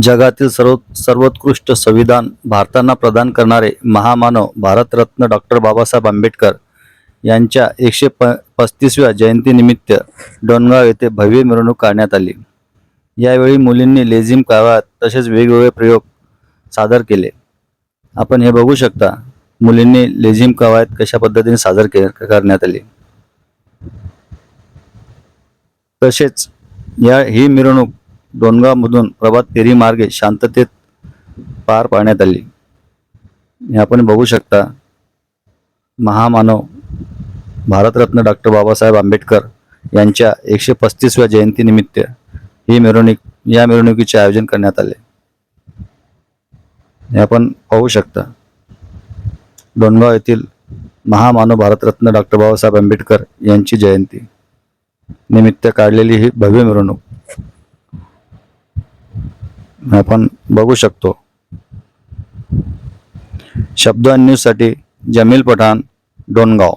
जगातील सर्वोत्कृष्ट संविधान भारताला प्रदान करणारे महामानव भारतरत्न डॉक्टर बाबासाहेब आंबेडकर यांच्या 135व्या जयंतीनिमित्त डोणगाव येथे भव्य मिरवणूक काढण्यात आली। यावेळी मुलींनी लेझिम काव्यात तसेच वेगवेगळे प्रयोग सादर केले। आपण हे बघू शकता, मुलींनी लेझिम काव्यात कशा पद्धतीने सादर करण्यात आले। तसेच ही मिरवणूक डोणगावमधून प्रभात फेरी मार्गे शांततेत पार पाडण्यात आली। आपण बघू शकता, महामानव भारतरत्न डॉक्टर बाबासाहेब आंबेडकर यांच्या 135व्या जयंतीनिमित्त या मिरवणुकीचे आयोजन करण्यात आले। आपण पाहू शकता, डोणगाव येथील महामानव भारतरत्न डॉक्टर बाबासाहेब आंबेडकर यांची जयंती निमित्त काढलेली ही भव्य मिरवणूक आपण बघू शकतो। शब्द न्यूज साठी जमील पठाण, डोणगाव।